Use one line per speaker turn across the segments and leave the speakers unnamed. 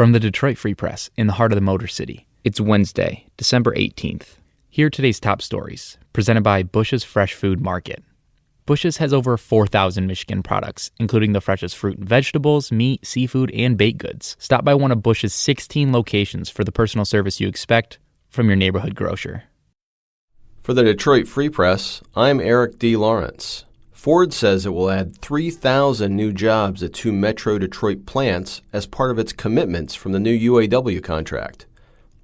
From the Detroit Free Press in the heart of the Motor City, it's Wednesday, December 18th. Here are today's top stories, presented by Bush's Fresh Food Market. Bush's has over 4,000 Michigan products, including the freshest fruit and vegetables, meat, seafood, and baked goods. Stop by one of Bush's 16 locations for the personal service you expect from your neighborhood grocer.
For the Detroit Free Press, I'm Eric D. Lawrence. Ford says it will add 3,000 new jobs at 2 Metro Detroit plants as part of its commitments from the new UAW contract.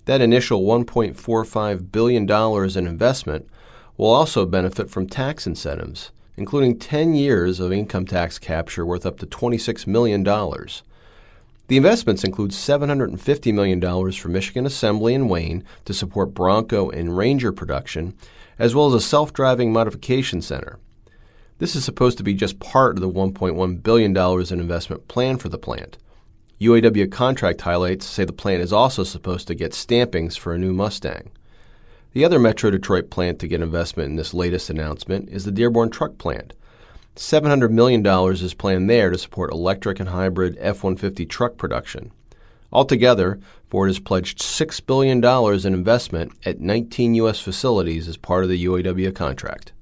That initial $1.45 billion in investment will also benefit from tax incentives, including 10 years of income tax capture worth up to $26 million. The investments include $750 million for Michigan Assembly in Wayne to support Bronco and Ranger production, as well as a self-driving modification center. This is supposed to be just part of the $1.1 billion in investment plan for the plant. UAW contract highlights say the plant is also supposed to get stampings for a new Mustang. The other Metro Detroit plant to get investment in this latest announcement is the Dearborn Truck Plant. $700 million is planned there to support electric and hybrid F-150 truck production. Altogether, Ford has pledged $6 billion in investment at 19 U.S. facilities as part of the UAW contract.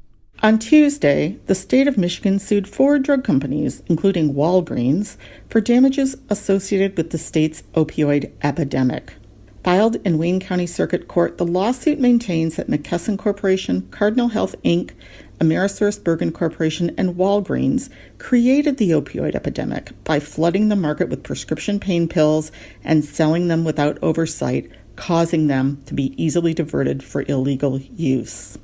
On Tuesday, the state of Michigan sued 4 drug companies, including Walgreens, for damages associated with the state's opioid epidemic. Filed in Wayne County Circuit Court, the lawsuit maintains that McKesson Corporation, Cardinal Health, Inc., AmerisourceBergen Corporation, and Walgreens created the opioid epidemic by flooding the market with prescription pain pills and selling them without oversight, causing them to be easily diverted for illegal use.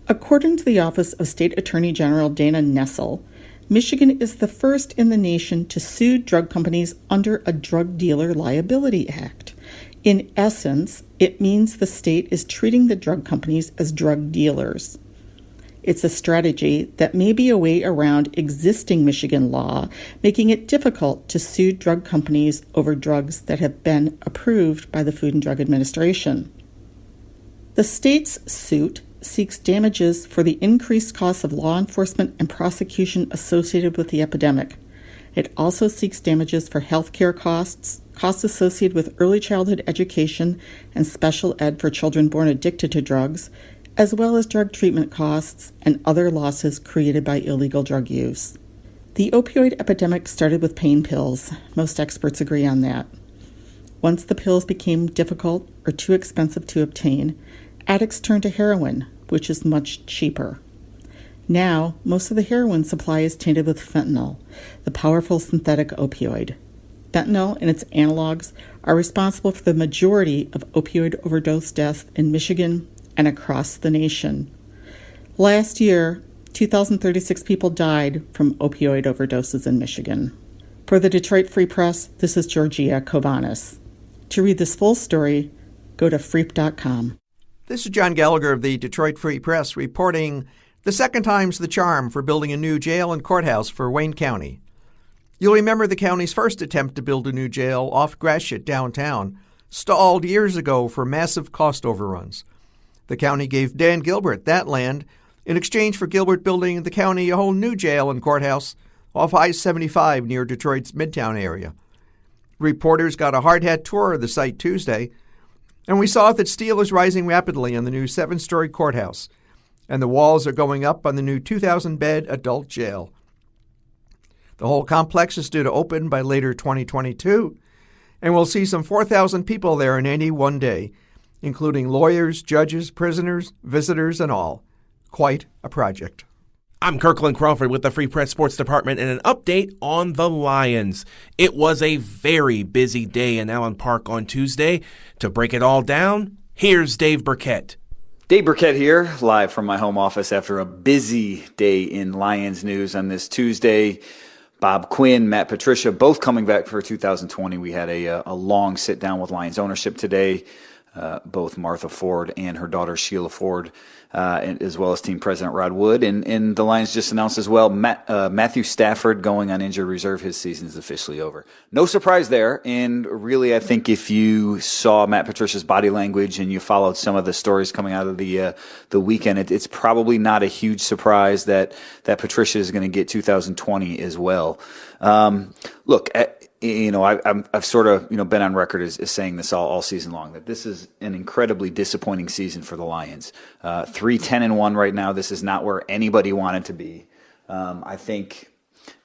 According to the Office of State Attorney General Dana Nessel, Michigan is the first in the nation to sue drug companies under a Drug Dealer Liability Act. In essence, it means the state is treating the drug companies as drug dealers. It's a strategy that may be a way around existing Michigan law, making it difficult to sue drug companies over drugs that have been approved by the Food and Drug Administration. The state's suit seeks damages for the increased costs of law enforcement and prosecution associated with the epidemic. It also seeks damages for health care costs associated with early childhood education and special ed for children born addicted to drugs, as well as drug treatment costs and other losses created by illegal drug use. The opioid epidemic started with pain pills. Most experts agree on that. Once the pills became difficult or too expensive to obtain, addicts turned to heroin, which is much cheaper. Now, most of the heroin supply is tainted with fentanyl, the powerful synthetic opioid. Fentanyl and its analogs are responsible for the majority of opioid overdose deaths in Michigan and across the nation. Last year, 2,036 people died from opioid overdoses in Michigan. For the Detroit Free Press, this is Georgia Kovanis. To read this full story, go to freep.com.
This is John Gallagher of the Detroit Free Press reporting the second time's the charm for building a new jail and courthouse for Wayne County. You'll remember the county's first attempt to build a new jail off Gratiot downtown stalled years ago for massive cost overruns. The county gave Dan Gilbert that land in exchange for Gilbert building the county a whole new jail and courthouse off I-75 near Detroit's Midtown area. Reporters got a hard-hat tour of the site Tuesday, and we saw that steel is rising rapidly on the new 7-story courthouse, and the walls are going up on the new 2,000-bed adult jail. The whole complex is due to open by later 2022, and we'll see some 4,000 people there in any one day, including lawyers, judges, prisoners, visitors, and all. Quite a project.
I'm Kirkland Crawford with the Free Press Sports Department and an update on the Lions. It was a very busy day in Allen Park on Tuesday. To break it all down, here's Dave Burkett.
Dave Burkett here, live from my home office after a busy day in Lions news on this Tuesday. Bob Quinn, Matt Patricia, both coming back for 2020. We had a long sit-down with Lions ownership today. Both Martha Ford and her daughter Sheila Ford, as well as team president Rod Wood. And the Lions just announced as well, Matthew Stafford going on injured reserve. His season is officially over. No surprise there. And really, I think if you saw Matt Patricia's body language and you followed some of the stories coming out of the weekend, it's probably not a huge surprise that Patricia is going to get 2020 as well. Look, I've sort of been on record as saying this all season long, that this is an incredibly disappointing season for the Lions. 3-10-1 right now. This is not where anybody wanted to be. I think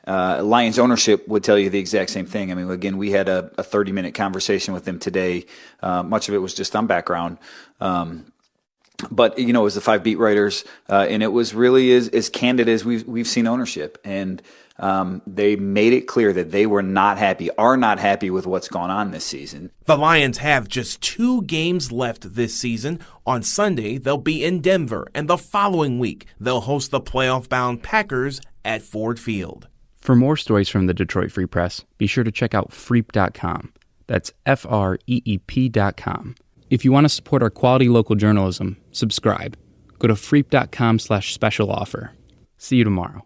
Lions ownership would tell you the exact same thing. I mean, again, we had a 30-minute conversation with them today. Much of it was just on background. But it was the 5 beat writers, and it was really as candid as we've seen ownership. And they made it clear that they are not happy with what's gone on this season.
The Lions have just 2 games left this season. On Sunday, they'll be in Denver, and the following week, they'll host the playoff-bound Packers at Ford Field.
For more stories from the Detroit Free Press, be sure to check out freep.com. That's FREEP.com. If you want to support our quality local journalism, subscribe. Go to freep.com/special offer. See you tomorrow.